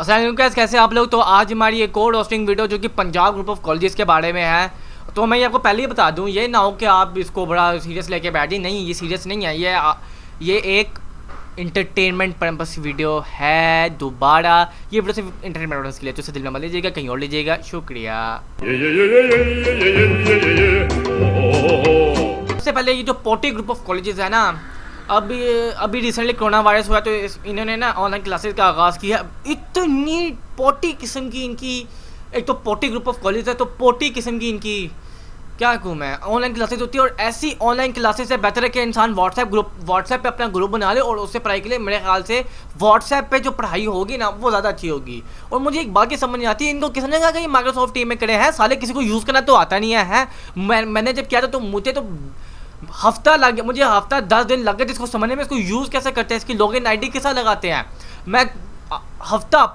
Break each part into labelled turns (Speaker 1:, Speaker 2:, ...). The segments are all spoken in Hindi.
Speaker 1: अस्सलाम कैसे आप लोग। तो आज हमारी एक और रोस्टिंग वीडियो जो कि पंजाब ग्रुप ऑफ कॉलेजेस के बारे में है। तो मैं आपको पहले ही बता दूं, ये ना हो कि आप इसको बड़ा सीरियस लेके बैठे। नहीं, ये सीरियस नहीं है, ये एक इंटरटेनमेंट पर्पस वीडियो है। दोबारा ये वीडियो सिर्फ इंटरटेनमेंट पर्पस के लिए, तो इसे दिल में मत लीजिएगा, कहीं और लीजिएगा। शुक्रिया। सबसे पहले ये जो पोटी ग्रुप ऑफ कॉलेजेस है ना, अभी रिसेंटली कोरोना वायरस हुआ तो इन्होंने ना ऑनलाइन क्लासेस का आगाज़ किया। इतनी पोटी किस्म की इनकी, एक तो पोटी ग्रुप ऑफ कॉलेज है तो पोटी किस्म की इनकी क्या कहूँ मैं, ऑनलाइन क्लासेस होती है। और ऐसी ऑनलाइन क्लासेस से बेहतर है कि इंसान व्हाट्सएप पे अपना ग्रुप बना ले और उससे पढ़ाई के लिए मेरे ख्याल से व्हाट्सएप पे जो पढ़ाई होगी ना वो ज़्यादा अच्छी होगी। और मुझे एक बात की समझ नहीं आती, इनको किसने कहा कि माइक्रोसॉफ्ट टीम में खड़े हैं, साले किसी को यूज़ करना तो आता नहीं है। मैंने जब किया था तो मुझे तो हफ्ता लग गया, मुझे हफ्ता 10 दिन लग गए इसको समझने में, इसको यूज़ कैसे करते हैं, इसकी लॉगिन आईडी के साथ लगाते हैं। मैं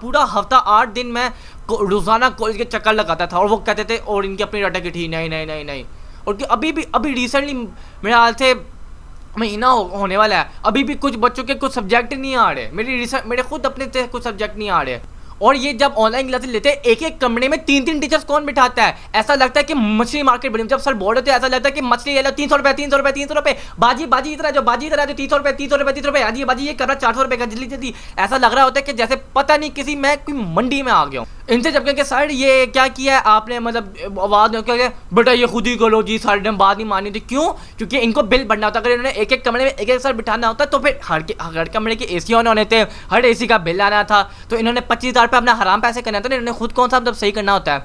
Speaker 1: पूरा हफ्ता 8 दिन मैं रोज़ाना कॉलेज के चक्कर लगाता था और वो कहते थे और इनकी अपनी डाटा की थी नहीं। और अभी रिसेंटली मेरे हाल से महीना होने वाला है, अभी भी कुछ बच्चों के कुछ सब्जेक्ट नहीं आ रहे, मेरे खुद अपने से कुछ सब्जेक्ट नहीं आ रहे। और ये जब ऑनलाइन क्लासेस लेते हैं, एक कमरे में 3 टीचर्स कौन बिठाता है? ऐसा लगता है कि मछली मार्केट बनी। जब सर बोर्ड होते हैं ऐसा लगता है कि मछली ले लो 300 रुपए, बाजी इतना जो 300 रुपए, हाजी बाजी ये कर रहा 400 रुपए का, जल्दी ऐसा लग रहा होता है कि जैसे पता नहीं किसी मैं कोई मंडी में आ गया हूँ। इनसे जब कहेंगे सर ये क्या किया है आपने, मतलब आवाज़ क्या बेटा ये खुद ही करो जी, सर ने बात नहीं मानी थी। क्यों? क्योंकि इनको बिल बढ़ना होता। अगर इन्होंने एक कमरे में एक सर बिठाना होता तो फिर हर कमरे के एसी होने थे, हर एसी का बिल आना था। तो इन्होंने 25,000 रुपये अपना हराम पैसे करना था, इन्होंने खुद कौन सा मतलब सही करना होता है।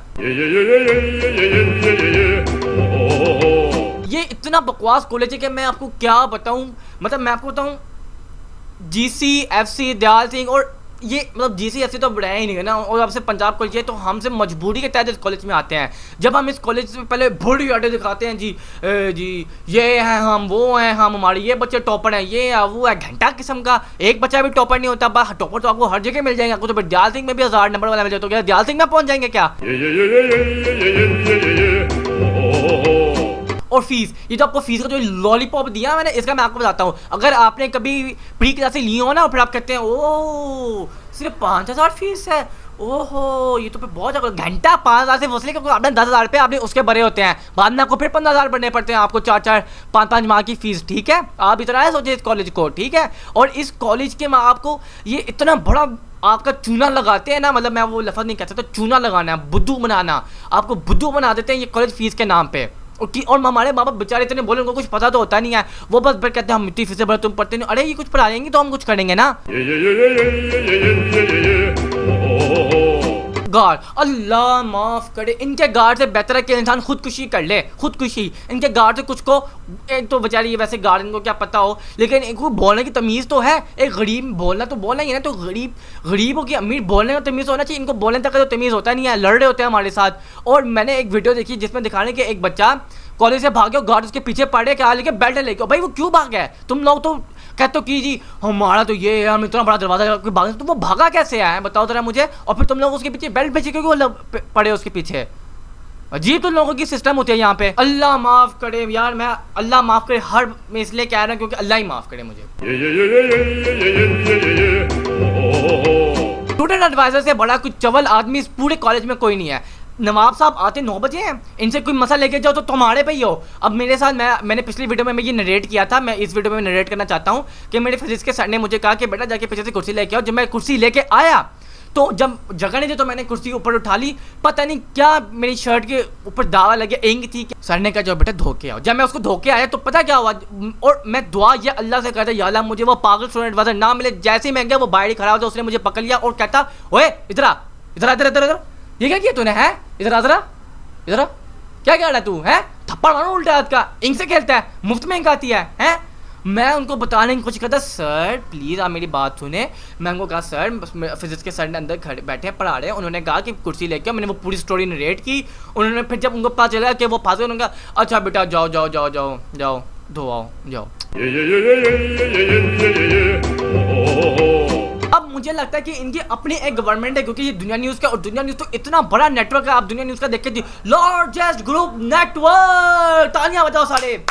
Speaker 1: ये इतना बकवास कॉलेज है कि मैं आपको क्या बताऊं। मतलब मैं आपको बताऊं, GC FC दयाल सिंह, और ये मतलब GC FC तो बढ़ाया ही नहीं है ना, और अब से पंजाब कॉलेज है तो हमसे मजबूरी के तहत इस कॉलेज में आते हैं। जब हम इस कॉलेज में पहले बड़ी आटे दिखाते हैं जी ये है हम, वो हैं हम, हमारे ये बच्चे टॉपर हैं, ये है वो है, घंटा किस्म का। एक बच्चा भी टॉपर नहीं होता, बस टॉपर तो आपको हर जगह मिल जाएगा। तो फिर दयाल सिंह में भी 1000 नंबर वाला मिल जाए तो क्या दयाल सिंह में पहुंच जाएंगे क्या? और फीस, ये जो आपको फीस का जो लॉलीपॉप दिया मैंने, इसका मैं आपको बताता हूँ। अगर आपने कभी प्री क्लासेस ली हो ना और फिर आप कहते हैं ओ सिर्फ 5,000 फीस है, ओहो ये तो फिर बहुत ज़्यादा, घंटा 5,000 से वसूली क्योंकि आपने 10,000 रुपये आपने उसके भरे होते हैं, बाद में आपको फिर 15,000 भरने पड़ते हैं, आपको 4-4 5-5 माह की फीस। ठीक है, आप इतना है सोचिए इस कॉलेज को। ठीक है, और इस कॉलेज के माँ आपको ये इतना बड़ा आपका चूना लगाते हैं ना, मतलब मैं वो लफ्ज़ नहीं कह सकता, चूना लगाना, बुद्धू बनाना, आपको बुद्धू बना देते हैं ये कॉलेज फीस के नाम पे। और हमारे माँ बाप बेचारे इतने बोले, उनको कुछ पता तो होता नहीं है, वो बस फिर कहते हैं हम इतनी फीसें भरे, तुम पढ़ते नहीं। अरे ये कुछ पढ़ाएंगे तो हम कुछ करेंगे ना। गार्ड, अल्लाह माफ करे, इनके गार्ड से बेहतर है कि इंसान खुदकुशी कर ले, खुदकुशी। इनके गार्ड से कुछ को, एक तो बेचारी ये वैसे गार्ड इनको क्या पता हो, लेकिन इनको बोलने की तमीज़ तो है। एक गरीब बोलना तो बोलना ही है ना, तो गरीबों की अमीर बोलने का तमीज़ होना चाहिए, इनको बोलने तक का तो तमीज़ होता नहीं है, लड़ रहे होते हैं हमारे साथ। और मैंने एक वीडियो देखी जिसमें दिखाने के एक बच्चा कॉलेज से भाग गया, गार्ड उसके पीछे पड़े, क्या लेके बेल्ट लेके। भाई वो क्यों भाग गया? तुम लोग तो कहते हो कि जी हमारा तो ये है, हम इतना बड़ा दरवाजा भाग, तो वो भागा कैसे आया है बताओ जरा मुझे। और फिर तुम लोग उसके पीछे बेल्ट पीछे क्यों पड़े उसके पीछे? अजीब तुम लोगों की सिस्टम होती है यहाँ पे। अल्लाह माफ करे यार, मैं अल्लाह माफ करे हर मैं इसलिए कह रहा हूँ क्योंकि अल्लाह ही माफ करे मुझे। स्टूडेंट एडवाइजर से बड़ा कुछ चवल आदमी इस पूरे कॉलेज में कोई नहीं है। नवाब साहब आते 9 बजे हैं, इनसे कोई मसला लेके जाओ तो तुम्हारे पे ही हो। अब मेरे साथ मैंने पिछली वीडियो में ये नरेट किया था, मैं इस वीडियो में नरेट करना चाहता हूँ कि मेरे फिजिक्स के सर ने मुझे कहा कि बेटा जाके पीछे से कुर्सी लेके आओ। जब मैं कुर्सी लेके आया तो जब जगह नहीं थी तो मैंने कुर्सी ऊपर उठा ली, पता नहीं क्या मेरी शर्ट के ऊपर दावा लगे, इंक थी। सर ने कहा जाओ बेटा धो के आओ। जब मैं उसको धो के आया तो पता क्या हुआ, और मैं दुआ ये अल्लाह से करता, या अल्लाह मुझे वो पागल स्टूडेंट एडवाइजर ना मिले। जैसे ही मैं गया वो बाहर खड़ा होता, उसने मुझे पकड़ लिया और कहता ओए इधर ये क्या किया तूने, है इधर क्या कह रहा है तू, है थप्पड़ मारो उल्टा हाथ का, इंक से खेलता है, मुफ्त में इंक आती है। मैं उनको बताने की कोशिश करता, सर प्लीज़ आप मेरी बात सुने। मैं उनको कहा सर फिजिक्स के सर ने अंदर खड़े बैठे पढ़ा रहे हैं, उन्होंने कहा कि कुर्सी लेके, मैंने वो पूरी स्टोरी नरेट की। उन्होंने फिर जब उनको पता चला कि वो फांसे, उन्होंने कहा अच्छा बेटा जाओ धो आओ जाओ। अब मुझे लगता है कि इनकी अपनी एक गवर्नमेंट है, क्योंकि ये दुनिया न्यूज़ का, और दुनिया न्यूज़ तो इतना बड़ा नेटवर्क है। आप दुनिया न्यूज़ का देख के लार्जेस्ट ग्रुप नेटवर्क, तालियां बजाओ सारे।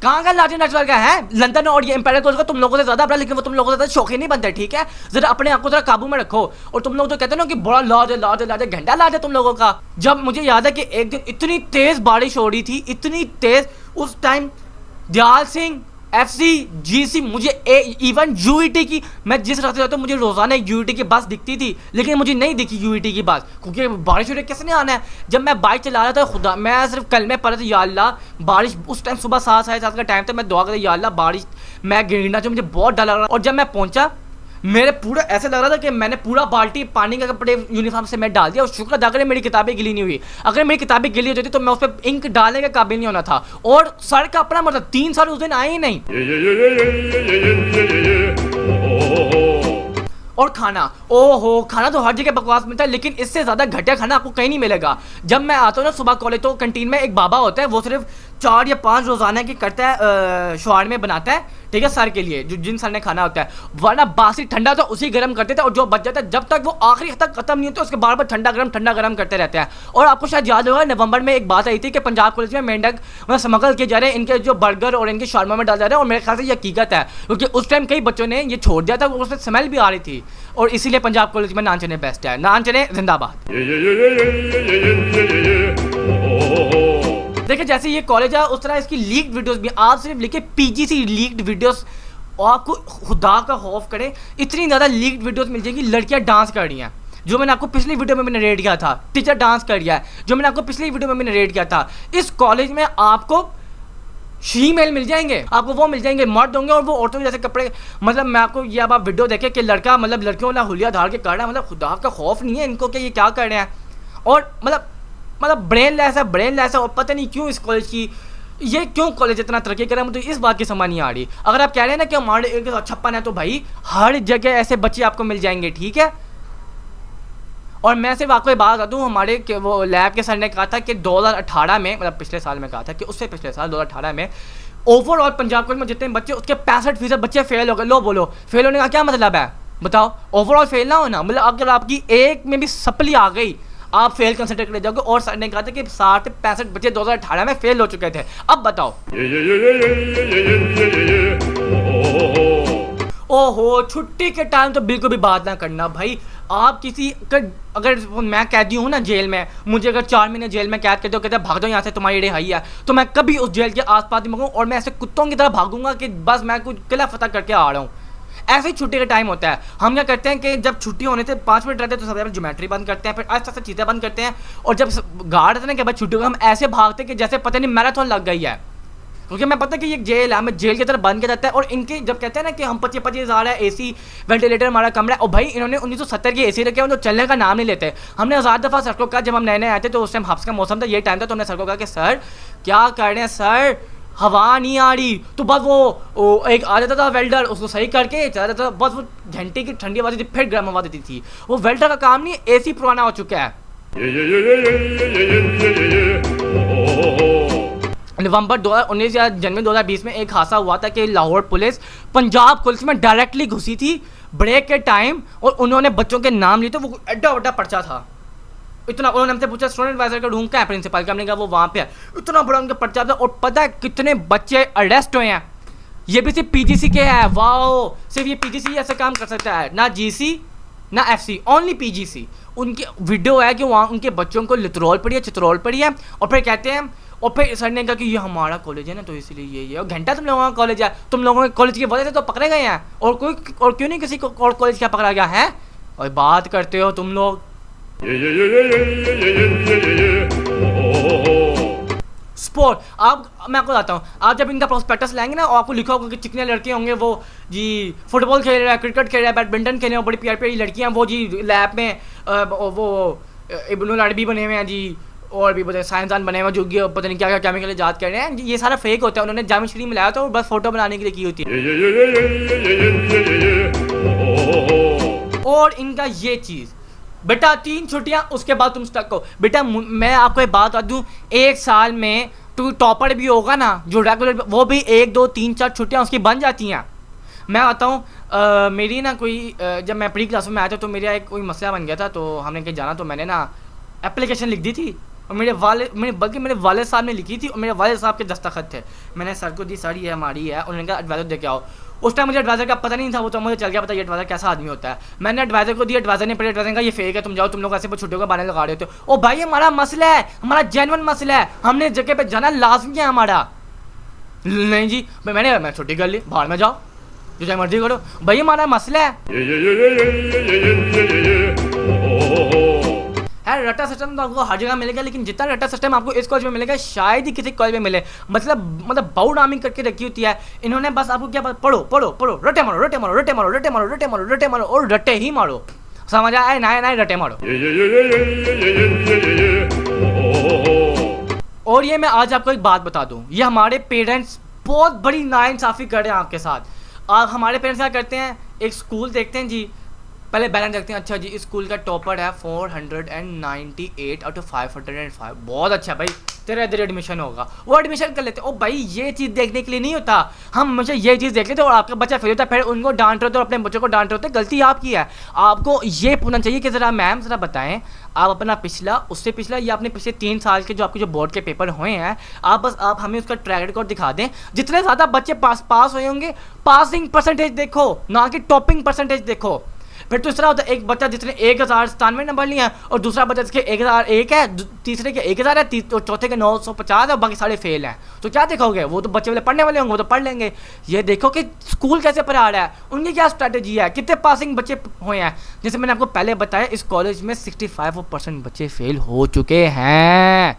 Speaker 1: कहाँ का लार्जर नेटवर्क है लंदन और ये इंपीरियल कॉलेज का तुम लोगों से ज्यादा बड़ा, लेकिन वो तुम लोगों से ज्यादा शौकीन नहीं बनते, ठीक है? जरा अपने आप को जरा काबू में रखो। और तुम लोग तो कहते हो ना कि बड़ा लार्जर घंटा लार्जर तुम लोगों का। जब मुझे याद है कि एक दिन इतनी तेज बारिश हो रही थी, इतनी तेज, उस time Dayal Singh, FC, GC, मुझे इवन UET की, मैं जिस रास्ते जाता हूँ मुझे रोजाना UET की बस दिखती थी, लेकिन मुझे नहीं दिखी UET की बस, क्योंकि बारिश हो रही, कैसे नहीं आना है। जब मैं बाइक चला रहा था, खुदा मैं सिर्फ कल में पढ़ा था, या अल्लाह बारिश, उस टाइम सुबह 7 साढ़े 7 का टाइम था, मैं दुआ करता या अल्लाह बारिश मैं गिरना चाहिए, मुझे बहुत डर लग रहा। और जब मैं पहुंचा, मेरे पूरा ऐसे लग रहा था कि मैंने पूरा बाल्टी पानी का कपड़े यूनिफॉर्म से मैं डाल दिया, और शुक्र अदा करें मेरी किताबें गिली नहीं हुई। अगर मेरी किताबें गिली होती तो मैं उस पर इंक डालने का काबिल नहीं होना था। और सर का अपना मतलब 3 साल उस दिन आए ही नहीं। और खाना, ओहो, खाना तो हर जगह बकवास मिलता है, लेकिन इससे ज़्यादा घटिया खाना आपको कहीं नहीं मिलेगा। जब मैं आता हूँ ना सुबह कॉलेज, तो कैंटीन में एक बाबा होता है, वो सिर्फ 4 या 5 रोज़ाना की करता है, शवार में बनाता है, ठीक है, सर के लिए, जो जिन सर ने खाना होता है, वरना बासी ठंडा तो उसी गर्म करते थे, और जो बच जाता है जब तक वो आखिरी तक खत्म नहीं होता उसके बार बार ठंडा गर्म करते रहते हैं। और आपको शायद याद होगा नवंबर में एक बात आई थी कि पंजाब कॉलेज में मेंढक मतलब स्मगल किए जा रहे हैं, इनके जो बर्गर और इनके शारमा में डाल जा रहे हैं, और मेरे ख्याल से ये हकीकत है, क्योंकि उस टाइम कई बच्चों ने ये छोड़ दिया था, उसमें स्मेल भी आ रही थी, और इसीलिए पंजाब कॉलेज में नान चने बेस्ट है। नान चने जिंदाबाद। देखिए जैसे ये कॉलेज है, उस तरह इसकी लीक्ड वीडियोस भी, आप सिर्फ लिखे PGC लीक्ड वीडियोस, और आपको खुदा का खौफ करे, इतनी ज़्यादा लीक्ड वीडियोस मिल जाएगी। लड़कियां डांस कर रही हैं, जो मैंने आपको पिछली वीडियो में मैंने रेट किया था, टीचर डांस कर रहा है, जो मैंने आपको पिछली वीडियो में मैंने रेट किया था। इस कॉलेज में आपको शीमेल मिल जाएंगे, आपको वो मिल जाएंगे, मर्द होंगे, और वो औरतों के जैसे कपड़े, मतलब मैं आपको ये अब आप वीडियो देखें कि लड़का मतलब लड़कियों वाला हुलिया धार के कर रहा है, मतलब खुदा का खौफ नहीं है इनको कि ये क्या कर रहे हैं। और मतलब ब्रेन लेस है, और पता नहीं क्यों इस कॉलेज की, ये क्यों कॉलेज इतना तरक्की कर रहा है, मुझे इस बात की समझ नहीं आ रही। अगर आप कह रहे हैं ना कि हमारे एक 56 है, तो भाई हर जगह ऐसे बच्चे आपको मिल जाएंगे, ठीक है। और मैं सिर्फ आपको बात बता दूँ, हमारे वो लैब के सर ने कहा था कि 2018 में, मतलब पिछले साल में कहा था कि उससे पिछले साल 2018 में ओवरऑल पंजाब कॉलेज में जितने बच्चे, उसके 65% बच्चे फेल हो गए। लो बोलो, फेल होने का क्या मतलब है, बताओ? ओवरऑल फेल ना होना, मतलब अगर आपकी एक में भी सप्ली आ गई, आप फेल कंसिडर कर जाओगे। और सर ने कहा था कि 60 से 65 बच्चे 2018 में फेल हो चुके थे। अब बताओ, ओहो, छुट्टी के टाइम तो बिल्कुल भी बात ना करना भाई। आप किसी अगर मैं कैदी हूँ ना जेल में, मुझे अगर 4 महीने जेल में कैद करते हो, कहते हैं भाग जाओ यहाँ से, तुम्हारी रिहाई है, तो मैं कभी उस जेल के आसपास नहीं भागूंगा, और मैं ऐसे कुत्तों की तरह भागूंगा कि बस मैं कुछ किला फतह करके आ रहा हूँ। ऐसे ही छुट्टी का टाइम होता है। हम क्या करते हैं कि जब छुट्टी होने से 5 मिनट रहते हैं तो सबसे पहले ज्योमेट्री बंद करते हैं, फिर आस्ते आस्ते चीज़ें बंद करते हैं, और जब गार्ड रहते हैं ना कि भाई छुट्टी को, हम ऐसे भागते हैं कि जैसे पता नहीं मैराथन लग गई है, क्योंकि मैं पता है कि ये जेल है, हमें जेल की तरफ बंद किया जाता है। और इनके जब कहते हैं ना कि हम 25 हज़ार है, AC वेंटिलेटर हमारा कमरा है, और भाई इन्होंने 1970 की AC रखे हैं, तो चलने का नाम नहीं लेते। हमने 1000 दफ़ा सर को कहा, जब हम नए नए आए थे, तो उस टाइम हफ्स का मौसम था, ये टाइम था, तो हमने सर को कहा कि सर क्या कर रहे हैं सर, हवा नहीं आ रही। तो बस वो एक आ जाता था वेल्डर, उसको सही करके चला जाता था, बस वो घंटे की ठंडी हवा देती, फिर गर्म हवा देती थी। वो वेल्डर का काम नहीं, AC पुराना हो चुका है। नवंबर 2019 या जनवरी 2020 में एक हादसा हुआ था कि लाहौर पुलिस पंजाब कॉलेज में डायरेक्टली घुसी थी ब्रेक के टाइम, और उन्होंने बच्चों के नाम लिए, तो वो एड्डा वड्डा पर्चा था इतना। उन्होंने हमसे पूछा स्टूडेंट एडवाइजर का रूम क्या है, प्रिंसिपल का, हमने कहा वो वहाँ पे है, इतना बड़ा उनका पर्चा था। और पता है कितने बच्चे अरेस्ट हुए हैं, ये भी सिर्फ PGC के है। वाओ, सिर्फ ये PGC ऐसा काम कर सकता है, ना GC ना FC, ओनली PGC। उनकी वीडियो है कि वहाँ उनके बच्चों को लितरौल पड़ी है, चितरौल पड़ी है, और फिर कहते हैं, और फिर सर ने कहा कि ये हमारा कॉलेज है ना, तो इसलिए ये और घंटा तुम लोगों का कॉलेज है, तुम लोगों के कॉलेज की वजह से तो पकड़े गए हैं, और कोई और क्यों नहीं किसी को और कॉलेज क्या पकड़ा गया है। और बात करते हो तुम लोग स्पोर्ट। आप मैं आपको बताता हूँ, आप जब इनका प्रोस्पेक्टस लाएंगे ना, और आपको लिखा होगा कि चिकने लड़के होंगे वो जी फुटबॉल खेल रहे हैं, क्रिकेट खेल रहे हैं, बैडमिंटन खेल रहे हैं, बड़ी प्यारी प्यारी लड़कियाँ वो जी लैब में वो इब्नुल अरबी बने हुए हैं जी, और भी पता साइंसदान बने हुए जो पता नहीं क्या क्या केमिकल इजाद कर रहे हैं। ये सारा फेक होता है, उन्होंने जामिया शरीफ में लाया था और बस फोटो बनाने के लिए की होती है। और इनका ये चीज़ बेटा 3 छुट्टियां, उसके बाद तुम स्टक हो। बेटा मैं आपको एक बात बता दूं, 1 साल में तो टॉपर भी होगा ना जो रेगुलर, वो भी 1 2 3 4 छुट्टियां उसकी बन जाती हैं। मैं बताऊँ मेरी ना कोई जब मैं प्री क्लास में आया था तो मेरा एक कोई मसला बन गया था, तो हमने कहीं जाना, तो मैंने ना एप्लीकेशन लिख दी थी और बल्कि मेरे वाले साहब ने लिखी थी और मेरे वाले साहब के दस्तखत थे। मैंने सर को दी, सर ये हमारी है। उन्होंने कहा एडवाइज़र दे के आओ। उस टाइम मुझे एडवाइज़र का पता नहीं था, वो तो मुझे चल गया पता ये एडवाइज़र कैसा आदमी होता है। मैंने एडवाइज़र को दिया, एडवाइज़र ने पढ़ी, एडवाइज़र ने कहा ये फेक है, तुम जाओ, तुम लोग ऐसे छुट्टियों का बहाने लगा रहे हो। ओ भाई हमारा मसला है, हमारा जेन्युइन मसला है, हमने जगह पे जाना लाजमी है हमारा। नहीं जी मैं छुट्टी कर ली, बाहर में जाओ, जो चाहे मर्जी करो, भाई हमारा मसला है। रट्टा सिस्टम तो आपको हर जगह मिलेगा, लेकिन जितना रट्टा सिस्टम आपको इस कॉलेज में मिलेगा शायद ही किसी कॉलेज में मिले। मतलब बाउड आर्मिंग करके रखी होती है इन्होंने, बस आपको क्या पढ़ो पढ़ो पढ़ो, रट्टे मारो रट्टे मारो रट्टे मारो रट्टे मारो रट्टे मारो रट्टे मारो और रट्टे ही मारो, समझ आए ना रट्टे मारो। और ये मैं आज आपको एक बात बता दूं, ये हमारे पेरेंट्स बहुत बड़ी नाइंसाफ़ी कर रहे हैं आपके साथ। आप हमारे पेरेंट्स क्या करते हैं, एक स्कूल देखते हैं जी, पहले बैलेंस देखते हैं, अच्छा जी इस स्कूल का टॉपर है 498 आउट ऑफ 505, बहुत अच्छा भाई तेरा इधर एडमिशन होगा, वो एडमिशन कर लेते। ओ भाई ये चीज़ देखने के लिए नहीं होता, हम हमेशा ये चीज़ देख लेते और आपका बच्चा फेल होता है, फिर उनको डांट रहे होते और अपने बच्चों को डांट रहे होते, गलती आपकी है। आपको ये पूछना चाहिए कि ज़रा मैम ज़रा बताएं आप अपना पिछला, उससे पिछला या अपने पिछले 3 साल के जो आपके जो बोर्ड के पेपर हुए हैं, आप हमें उसका ट्रैक रिकॉर्ड दिखा दें। जितने ज़्यादा बच्चे पास हुए होंगे, पासिंग परसेंटेज देखो ना कि टॉपिंग परसेंटेज देखो। फिर तो इस तरह होता है, एक बच्चा जिसने 1097 नंबर लिए हैं और दूसरा बच्चा जिसके 1001 है, तीसरे के 1000 है, चौथे के 950 है और बाकी सारे फेल हैं। तो क्या देखोगे, वो तो बच्चे वाले पढ़ने वाले होंगे, वो तो पढ़ लेंगे। ये देखो कि स्कूल कैसे पढ़ा रहा है, उनकी क्या स्ट्रैटेजी है, कितने पासिंग बच्चे हुए हैं। जैसे मैंने आपको पहले बताया इस कॉलेज में 65% बच्चे फेल हो चुके हैं।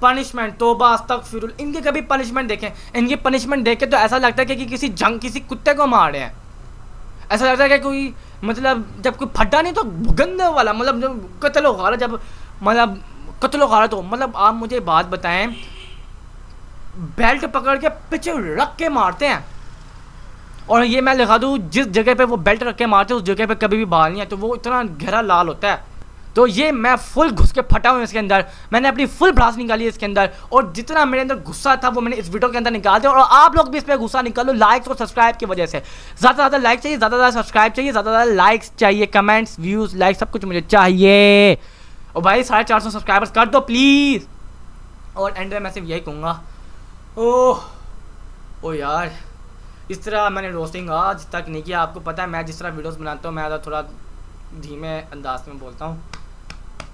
Speaker 1: पनिशमेंट तौबा अस्तगफिरुल, इनकी कभी पनिशमेंट देखें, इनकी पनिशमेंट देख के तो ऐसा लगता है कि किसी कुत्ते को मार रहे हैं। ऐसा लगता है कि कोई मतलब जब कोई फड्डा नहीं तो गंदे वाला, मतलब जब कत्ल गारत, जब मतलब कत्ल गारत हो। मतलब आप मुझे बात बताएं, बेल्ट पकड़ के पीछे रख के मारते हैं, और ये मैं लिखा दूँ जिस जगह पे वो बेल्ट रख के मारते हैं उस जगह पे कभी भी बाल नहीं है, तो वो इतना गहरा लाल होता है। तो ये मैं फुल घुस के फटा हूँ इसके अंदर, मैंने अपनी फुल भड़ास निकाली इसके अंदर, और जितना मेरे अंदर गुस्सा था वो मैंने इस वीडियो के अंदर निकाल दिया। और आप लोग भी इस पर गुस्सा निकालो लाइक्स और सब्सक्राइब की वजह से। ज़्यादा लाइक चाहिए, ज़्यादा सब्सक्राइब चाहिए, ज़्यादा लाइक्स चाहिए, कमेंट्स, व्यूज़, लाइक सब कुछ मुझे चाहिए। और भाई 450 सब्सक्राइबर्स कर दो प्लीज़। और एंड में मैं सिर्फ यही कहूँगा, ओह यार इस तरह मैंने रोस्टिंग आज तक नहीं किया। आपको पता है मैं जिस तरह वीडियोज़ बनाता हूँ मैं थोड़ा धीमे अंदाज में बोलता हूँ,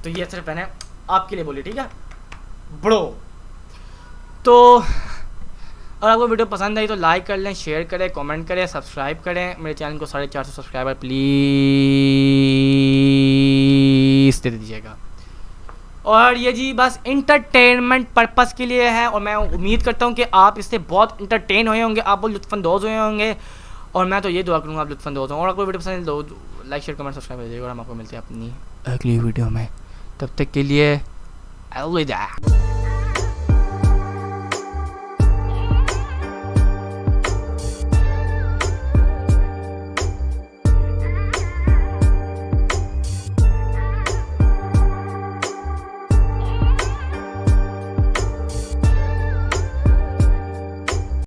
Speaker 1: तो ये सिर्फ मैंने आपके लिए बोली, ठीक है ब्रो। तो अगर आपको वीडियो पसंद आई तो लाइक कर लें, शेयर करें, कमेंट करें, सब्सक्राइब करें। मेरे चैनल को 450 सब्सक्राइबर प्लीज़ दे दीजिएगा। और ये जी बस इंटरटेनमेंट पर्पस के लिए है, और मैं उम्मीद करता हूँ कि आप इससे बहुत इंटरटेन हुए होंगे, आप बहुत लुत्फ़अंदोज़ हुए होंगे, और मैं तो ये दुआ करूँगा आप लुत्फ़अंदोज़ हों। और आपको वीडियो पसंद है तो लाइक शेयर कमेंट सब्सक्राइब कर दीजिएगा, और हम आपको मिलते हैं अपनी अगली वीडियो में। तब तक के लिए अलविदा।